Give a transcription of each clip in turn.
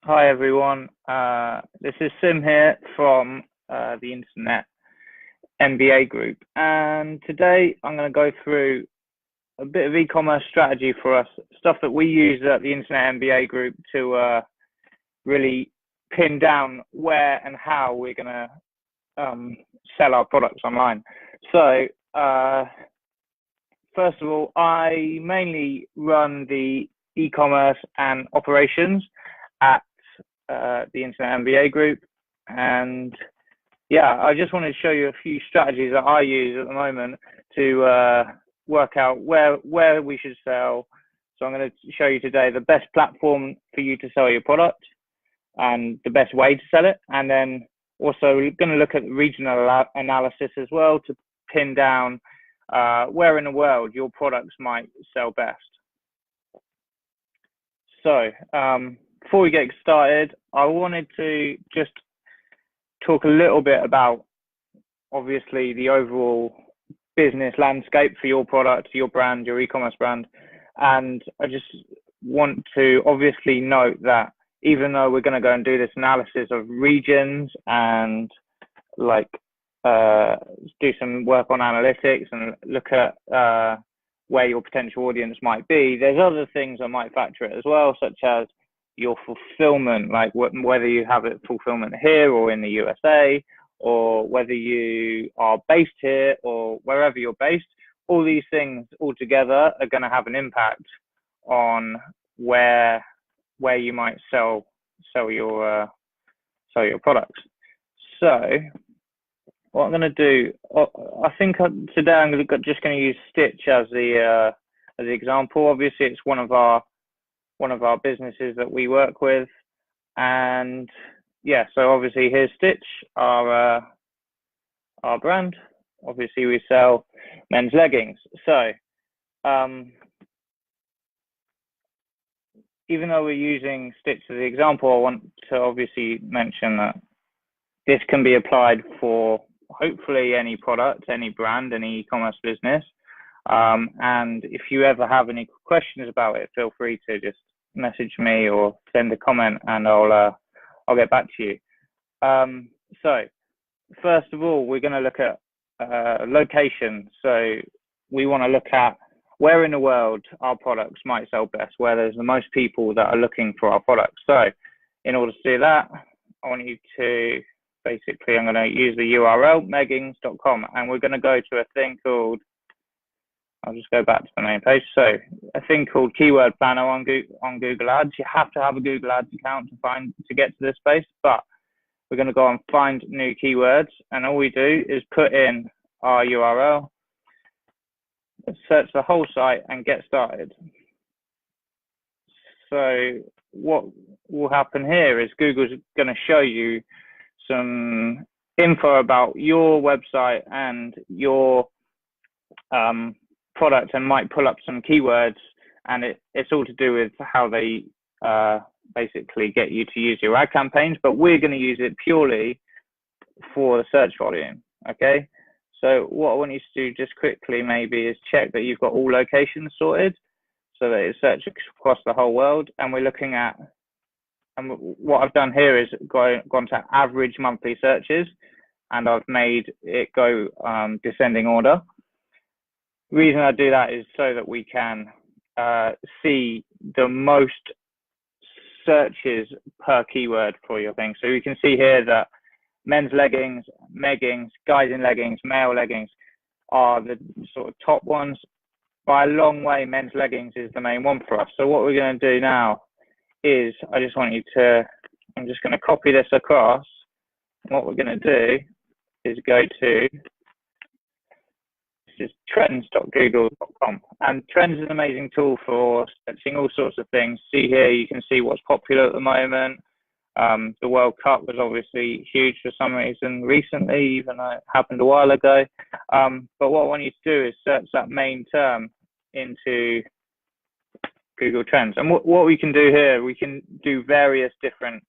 Hi everyone. This is Sim here from the Internet MBA group, and today I'm going to go through a bit of e-commerce strategy for us, stuff that we use at the Internet MBA group to really pin down where and how we're going to sell our products online. So, first of all, I mainly run the e-commerce and operations at the Internet MBA group. And yeah, I just wanted to show you a few strategies that I use at the moment to work out where we should sell. So I'm going to show you today the best platform for you to sell your product and the best way to sell it. And then also we're going to look at regional analysis as well to pin down where in the world your products might sell best. So before we get started, I wanted to just talk a little bit about, obviously, the overall business landscape for your product, your brand, your e-commerce brand. And I just want to obviously note that even though we're going to go and do this analysis of regions and do some work on analytics and look at where your potential audience might be, there's other things that might factor it as well, such as your fulfillment, like whether you have it fulfillment here or in the USA, or whether you are based here or wherever you're based. All these things all together are going to have an impact on where you might sell your products. So what I'm going to do, I think today I'm just going to use Stitch as the example. Obviously, it's one of our businesses that we work with, and yeah, so obviously here's Stitch, our brand. Obviously, we sell men's leggings. So even though we're using Stitch as the example, I want to obviously mention that this can be applied for hopefully any product, any brand, any e-commerce business. And if you ever have any questions about it, feel free to just message me or send a comment, and I'll get back to you. So first of all, we're going to look at location. So we want to look at where in the world our products might sell best, where there's the most people that are looking for our products. So in order to do that, I want you to basically, I'm going to use the URL meggings.com, and we're going to go to a thing called, I'll just go back to the main page. So a thing called Keyword Planner on Google Ads. You have to have a Google Ads account to get to this space, but we're going to go and find new keywords, and all we do is put in our URL, search the whole site, and get started. So what will happen here is Google's going to show you some info about your website and your product, and might pull up some keywords, and it's all to do with how they basically get you to use your ad campaigns, but we're going to use it purely for the search volume. Okay, so what I want you to do just quickly maybe is check that you've got all locations sorted so that it's searched across the whole world. And we're looking at, and what I've done here is gone to average monthly searches, and I've made it go descending order. The reason I do that is so that we can see the most searches per keyword for your thing. So you can see here that men's leggings, meggings, guys in leggings, male leggings are the sort of top ones. By a long way, men's leggings is the main one for us. So what we're going to do now is I'm just going to copy this across. What we're going to do is go to trends.google.com, and Trends is an amazing tool for searching all sorts of things. See here, you can see what's popular at the moment. The World Cup was obviously huge for some reason recently, even though it happened a while ago. But what I want you to do is search that main term into Google Trends. And what we can do here, we can do various different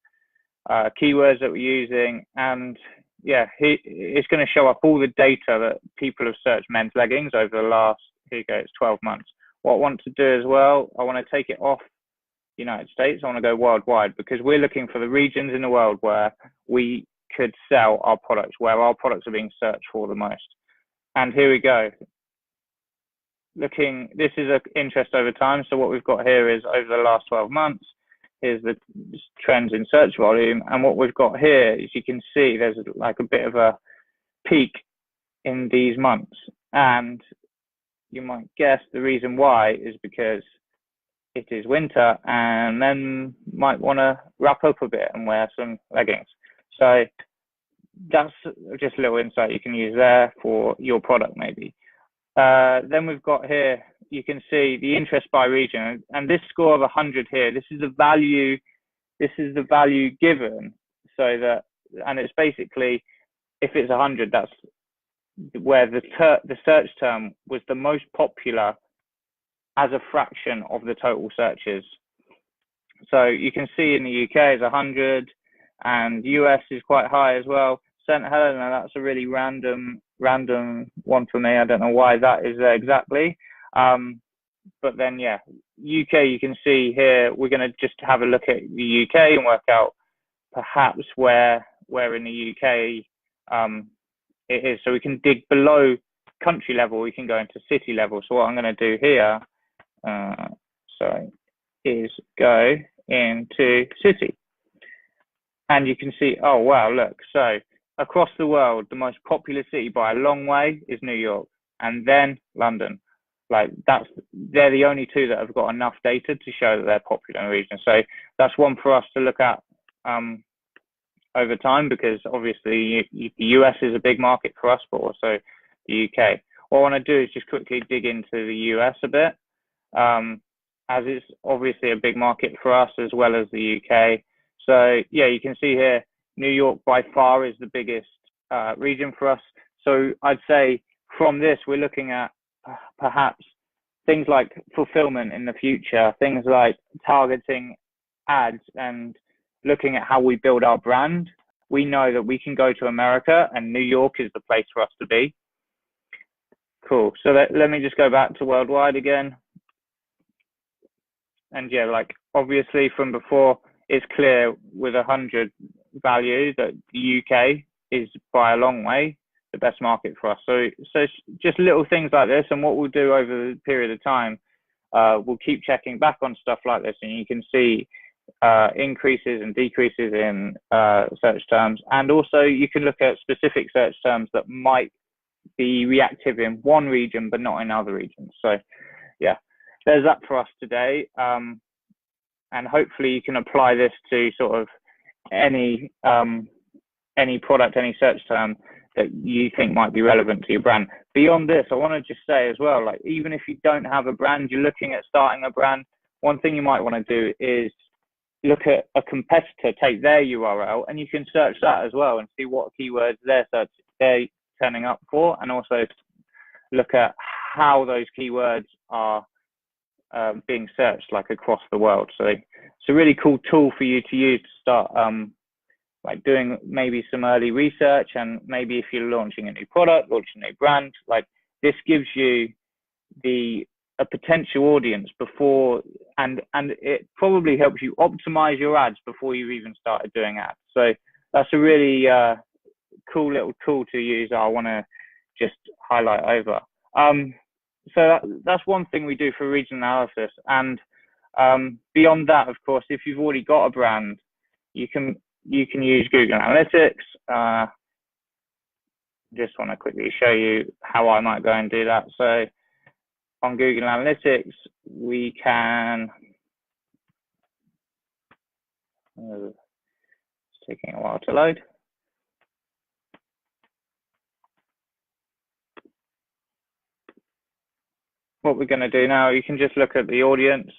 keywords that we're using, and yeah, it's going to show up all the data that people have searched men's leggings over the last, here you go, it's 12 months. What I want to do as well, I want to take it off United States. I want to go worldwide because we're looking for the regions in the world where we could sell our products, where our products are being searched for the most. And here we go. This is an interest over time. So what we've got here is over the last 12 months, here's the trends in search volume. And what we've got here is, you can see there's like a bit of a peak in these months. And you might guess the reason why is because it is winter and men might want to wrap up a bit and wear some leggings. So that's just a little insight you can use there for your product maybe. Then we've got here, you can see the interest by region, and this score of 100 here, this is the value given, so that, and it's basically, if it's 100, that's where the search term was the most popular as a fraction of the total searches. So you can see in the UK is 100, and US is quite high as well. St. Helena, that's a really random one for me. I don't know why that is there exactly. But then, yeah, UK, you can see here, we're going to just have a look at the UK and work out perhaps where in the UK it is. So we can dig below country level, we can go into city level. So what I'm going to do here, is go into city. And you can see, oh, wow, look. So across the world, the most popular city by a long way is New York, and then London. Like they're the only two that have got enough data to show that they're popular in the region. So that's one for us to look at over time, because obviously the US is a big market for us, but also the UK. What I want to do is just quickly dig into the US a bit, as it's obviously a big market for us as well as the UK. So yeah, you can see here, New York by far is the biggest region for us. So I'd say from this, we're looking at perhaps things like fulfillment in the future, things like targeting ads and looking at how we build our brand. We know that we can go to America, and New York is the place for us to be. Cool. So let me just go back to worldwide again. And yeah, like obviously from before, it's clear with 100 value that the UK is by a long way the best market for us. So just little things like this, and what we'll do over the period of time, we'll keep checking back on stuff like this, and you can see increases and decreases in search terms. And also you can look at specific search terms that might be reactive in one region but not in other regions. So yeah, there's that for us today. And hopefully you can apply this to sort of any product, any search term that you think might be relevant to your brand. Beyond this, I want to just say as well, like even if you don't have a brand, you're looking at starting a brand, one thing you might want to do is look at a competitor, take their URL, and you can search that as well and see what keywords they're turning up for, and also look at how those keywords are being searched like across the world. So it's a really cool tool for you to use to start like doing maybe some early research, and maybe if you're launching a new product, launching a new brand, like this gives you a potential audience before, and it probably helps you optimize your ads before you've even started doing ads. So that's a really cool little tool to use. I want to just highlight over. So that's one thing we do for region analysis. And beyond that, of course, if you've already got a brand, you can use Google Analytics. Just want to quickly show you how I might go and do that. So on Google Analytics, we can, it's taking a while to load. What we're going to do now, you can just look at the audience,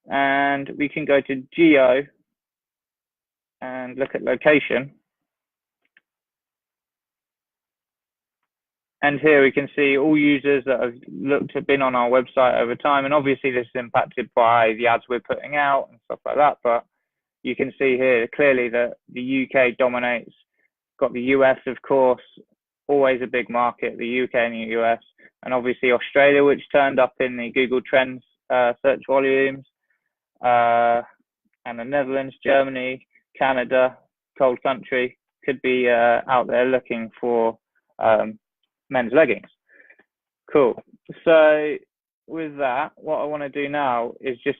and we can go to geo and look at location. And here we can see all users that have been on our website over time. And obviously this is impacted by the ads we're putting out and stuff like that. But you can see here clearly that the UK dominates. Got the US, of course, always a big market, the UK and the US. And obviously Australia, which turned up in the Google Trends search volumes. and the Netherlands, Germany, Canada, cold country, could be out there looking for men's leggings. Cool. So with that, what I want to do now is just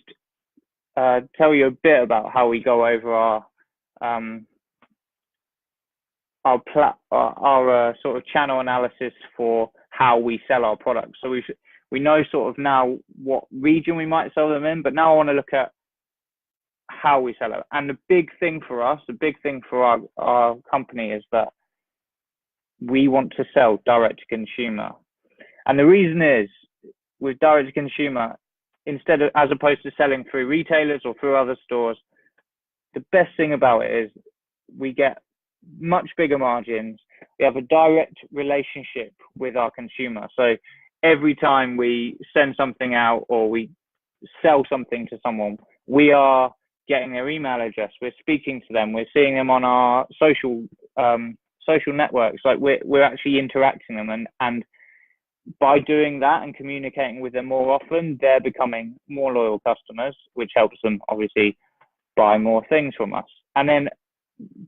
tell you a bit about how we go over our sort of channel analysis for how we sell our products. So we know sort of now what region we might sell them in, but now I want to look at how we sell it. And the big thing for us, the big thing for our company is that we want to sell direct to consumer. And the reason is, with direct to consumer, as opposed to selling through retailers or through other stores, the best thing about it is we get much bigger margins. We have a direct relationship with our consumer. So every time we send something out or we sell something to someone, we are getting their email address, we're speaking to them, we're seeing them on our social networks, like we're actually interacting them, and by doing that and communicating with them more often, they're becoming more loyal customers, which helps them obviously buy more things from us. And then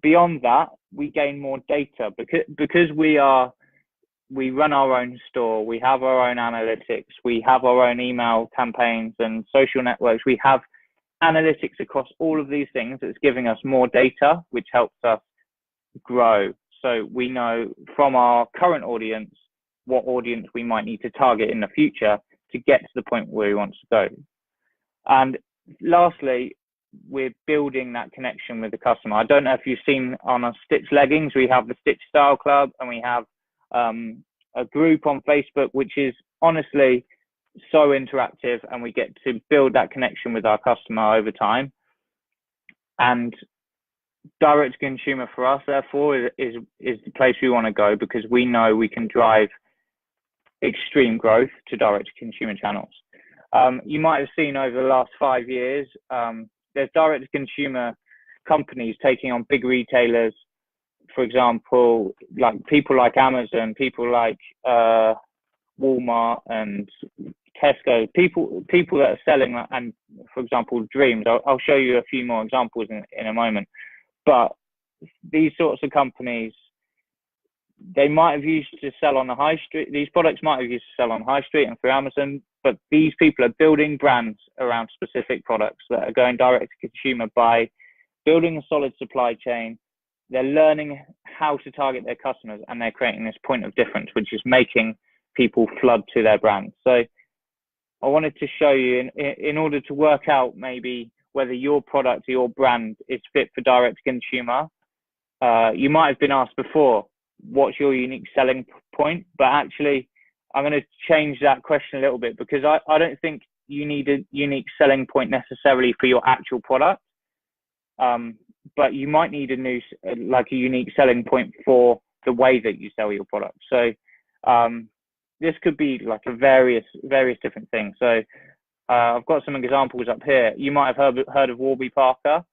beyond that, we gain more data because we run our own store, we have our own analytics, we have our own email campaigns and social networks, we have analytics across all of these things. That's giving us more data, which helps us grow. So we know from our current audience what audience we might need to target in the future to get to the point where we want to go. And lastly, we're building that connection with the customer. I don't know if you've seen on our Stitch leggings, we have the Stitch Style Club, and we have a group on Facebook, which is honestly so interactive, and we get to build that connection with our customer over time. And direct to consumer for us, therefore, is the place we want to go, because we know we can drive extreme growth to direct to consumer channels. You might have seen over the last 5 years, there's direct to consumer companies taking on big retailers, for example, like people like Amazon, people like Walmart and Tesco, people that are selling, and for example, Dreams. I'll show you a few more examples in a moment. But these sorts of companies, they might have used to sell on the high street. These products might have used to sell on high street and through Amazon, but these people are building brands around specific products that are going direct to consumer by building a solid supply chain. They're learning how to target their customers, and they're creating this point of difference, which is making people flood to their brand. So I wanted to show you, in order to work out maybe whether your product or your brand is fit for direct to consumer, you might have been asked before, what's your unique selling point? But actually, I'm going to change that question a little bit, because I don't think you need a unique selling point necessarily for your actual product. But you might need a unique selling point for the way that you sell your product. So this could be like a various different things. So I've got some examples up here. You might have heard of Warby Parker.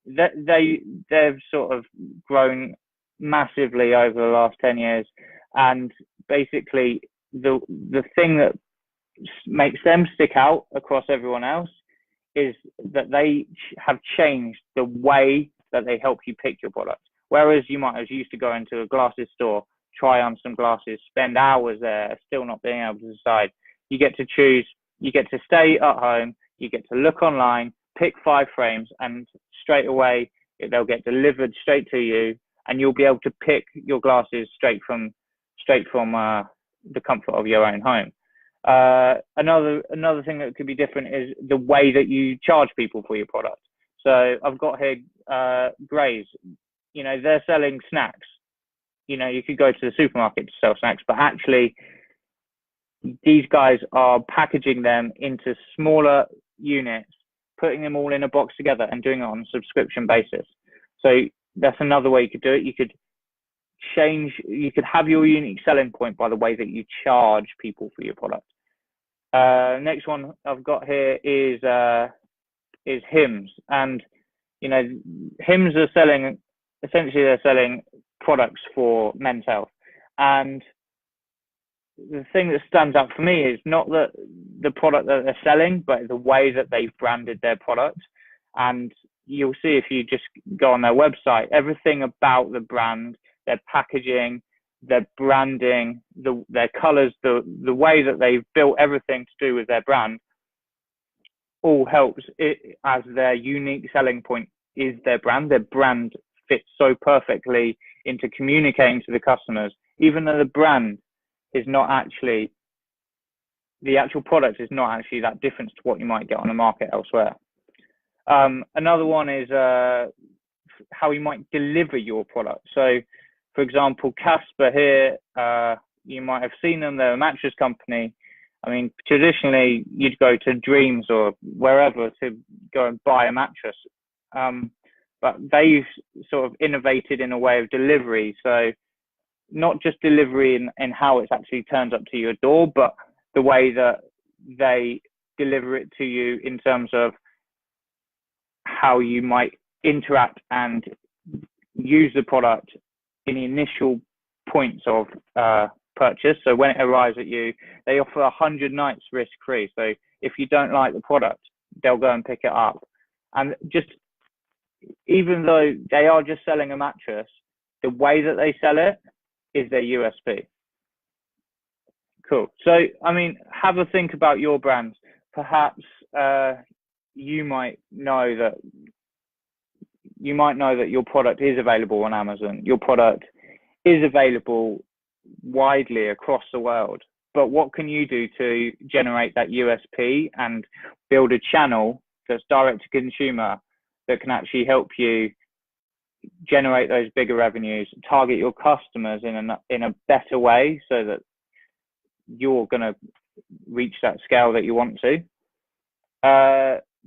They've sort of grown massively over the last 10 years, and basically the thing that makes them stick out across everyone else is that they have changed the way that they help you pick your product. Whereas you might have used to go into a glasses store, try on some glasses, spend hours there, still not being able to decide. You get to choose, you get to stay at home, you get to look online, pick 5 frames, and straight away they'll get delivered straight to you, and you'll be able to pick your glasses straight from the comfort of your own home. Another thing that could be different is the way that you charge people for your product. So I've got here Grays. They're selling snacks. You could go to the supermarket to sell snacks, but actually these guys are packaging them into smaller units, putting them all in a box together and doing it on a subscription basis. So that's another way you could do it. You could have your unique selling point by the way that you charge people for your product. Next one I've got here is Hims, and Hims are selling they're selling products for men's health, and the thing that stands out for me is not the product that they're selling, but the way that they've branded their product. And you'll see if you just go on their website, everything about the brand, their packaging, their branding, their colors, the way that they've built everything to do with their brand, all helps it as their unique selling point is their brand. Their brand fits so perfectly into communicating to the customers, even though the brand is not actually, the actual product is not actually that different to what you might get on the market elsewhere. Another one is how you might deliver your product. So, for example, Casper here, you might have seen them. They're a mattress company. I mean, traditionally, you'd go to Dreams or wherever to go and buy a mattress. But they've sort of innovated in a way of delivery. So not just delivery in how it actually turns up to your door, but the way that they deliver it to you in terms of how you might interact and use the product in the initial points of purchase. So when it arrives at you, they offer 100 nights risk-free. So if you don't like the product, they'll go and pick it up. And just, even though they are just selling a mattress, the way that they sell it is their USP. Cool. So, I mean, have a think about your brands. Perhaps you might know that your product is available on Amazon. Your product is available widely across the world. But what can you do to generate that USP and build a channel that's direct to consumer that can actually help you generate those bigger revenues, target your customers in a better way so that you're going to reach that scale that you want to?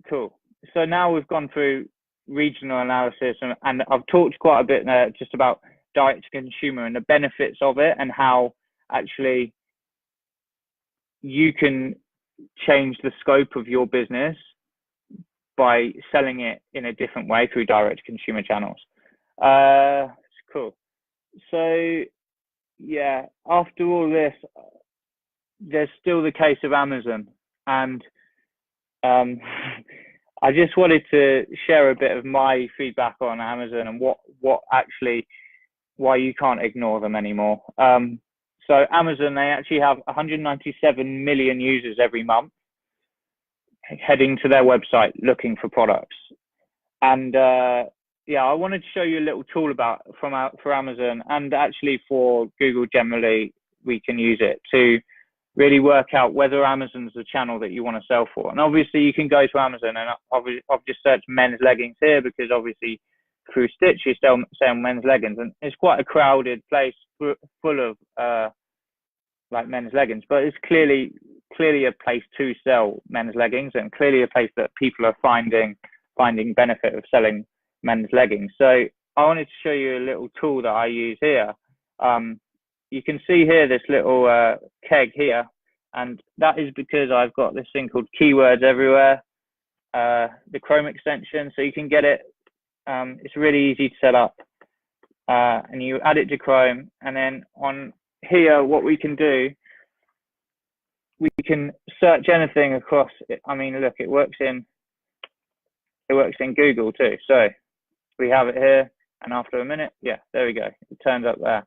Cool. So now we've gone through regional analysis, and I've talked quite a bit there just about direct to consumer and the benefits of it, and how actually you can change the scope of your business by selling it in a different way through direct to consumer channels. Cool. So yeah, after all this, there's still the case of Amazon, and I just wanted to share a bit of my feedback on Amazon and what actually, why you can't ignore them anymore. So Amazon, they actually have 197 million users every month heading to their website looking for products. And yeah, I wanted to show you a little tool for Amazon, and actually for Google generally, we can use it to really work out whether Amazon's the channel that you want to sell for. And obviously you can go to Amazon, and I've just searched men's leggings here because obviously through Stitch you sell men's leggings, and it's quite a crowded place full of like men's leggings, but it's clearly a place to sell men's leggings, and clearly a place that people are finding benefit of selling men's leggings. So I wanted to show you a little tool that I use here. You can see here this little keg here, and that is because I've got this thing called Keywords Everywhere, the Chrome extension, so you can get it. It's really easy to set up, and you add it to Chrome, and then on here what we can do, we can search anything across it. I mean, look, it works in Google too. So we have it here, and after a minute, yeah, there we go, it turns up there.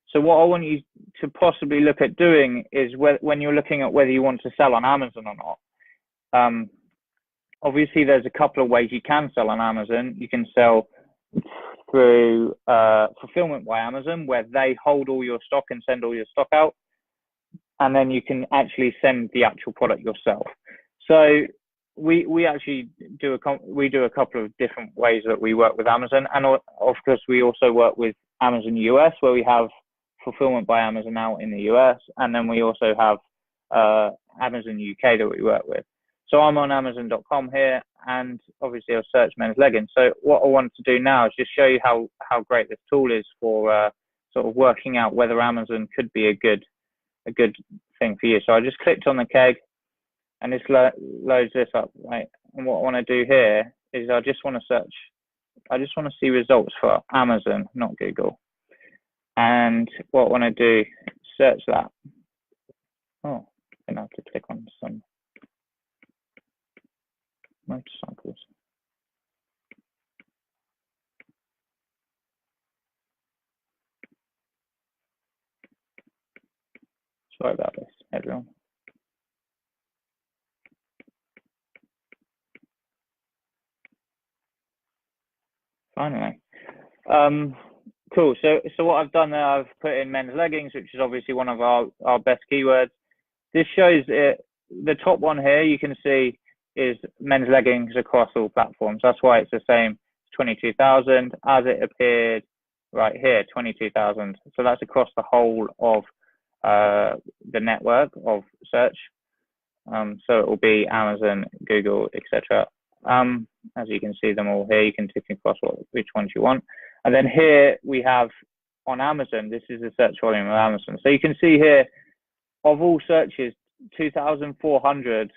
So what I want you to possibly look at doing is when you're looking at whether you want to sell on Amazon or not. Obviously, there's a couple of ways you can sell on Amazon. You can sell through fulfillment by Amazon, where they hold all your stock and send all your stock out. And then you can actually send the actual product yourself. So we actually do a couple of different ways that we work with Amazon. And of course, we also work with Amazon US, where we have fulfillment by Amazon out in the US. And then we also have Amazon UK that we work with. So I'm on Amazon.com here, and obviously I'll search men's leggings. So what I wanted to do now is just show you how great this tool is for sort of working out whether Amazon could be a good thing for you. So I just clicked on the keg, and this loads this up, right? And what I want to do here is I just want to see results for Amazon, not Google. And what I want to do, search that. Oh, I'm gonna have to click on some motorcycles. Sorry about this, everyone. Finally. Cool. So what I've done there, I've put in men's leggings, which is obviously one of our best keywords. This shows it. The top one here, you can see, is men's leggings across all platforms. That's why it's the same, 22,000 as it appeared right here, 22,000. So that's across the whole of the network of search. So it will be Amazon, Google, etc. As you can see them all here, you can tick across which ones you want. And then here we have on Amazon, this is the search volume of Amazon. So you can see here, of all searches, 2,400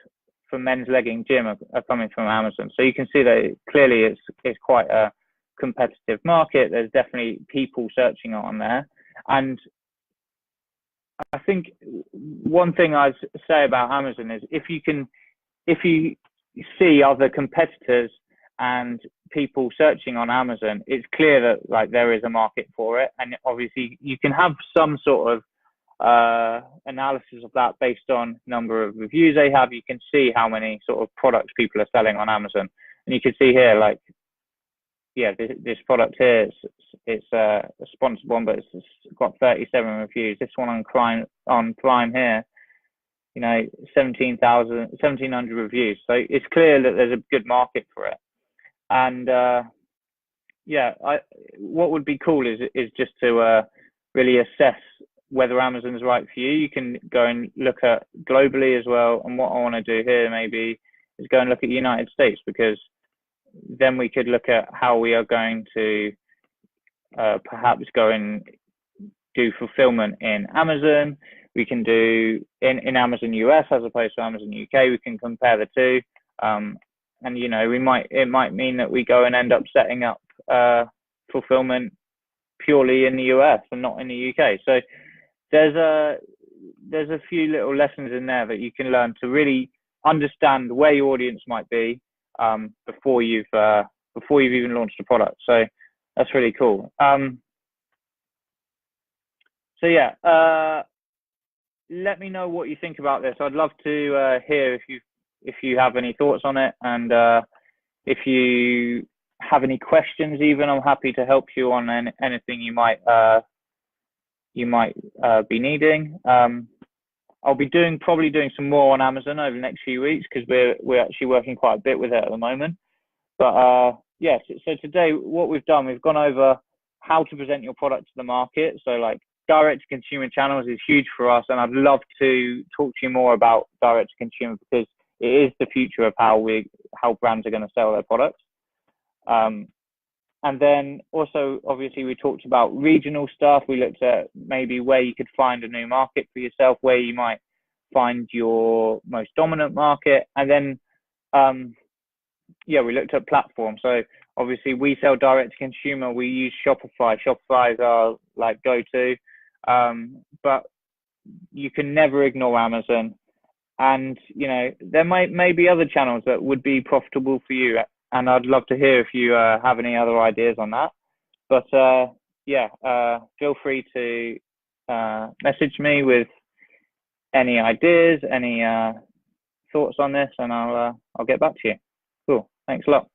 for men's legging gym are coming from Amazon. So you can see that clearly it's quite a competitive market. There's definitely people searching on there. And I think one thing I'd say about Amazon is if you see other competitors and people searching on Amazon, it's clear that like there is a market for it. And obviously you can have some sort of analysis of that based on number of reviews they have. You can see how many sort of products people are selling on Amazon, and you can see here, like, yeah, this product here, it's a sponsored one, but it's got 37 reviews. This one on Prime here, you know, 1,700 reviews. So it's clear that there's a good market for it. And yeah, what would be cool is just to really assess whether Amazon's right for you. You can go and look at globally as well. And what I want to do here maybe is go and look at the United States, because then we could look at how we are going to perhaps go and do fulfillment in Amazon. We can do in Amazon US as opposed to Amazon UK. We can compare the two. And you know, it might mean that we go and end up setting up fulfillment purely in the US and not in the UK. So there's a few little lessons in there that you can learn to really understand where your audience might be before you've even launched a product. So that's really cool. So yeah, let me know what you think about this. I'd love to hear if you have any thoughts on it, and if you have any questions even, I'm happy to help you on anything you might be needing. I'll be probably doing some more on Amazon over the next few weeks, because we're actually working quite a bit with it at the moment. But yes, so today what we've done, we've gone over how to present your product to the market. So like direct to consumer channels is huge for us, and I'd love to talk to you more about direct to consumer, because it is the future of how brands are going to sell their products. And then also, obviously, we talked about regional stuff. We looked at maybe where you could find a new market for yourself, where you might find your most dominant market. And then, yeah, we looked at platforms. So obviously, we sell direct to consumer. We use Shopify. Shopify is our like go-to. But you can never ignore Amazon. And, you know, there may be other channels that would be profitable for you. And I'd love to hear if you have any other ideas on that. But yeah, feel free to message me with any ideas, any thoughts on this, and I'll get back to you. Cool. Thanks a lot.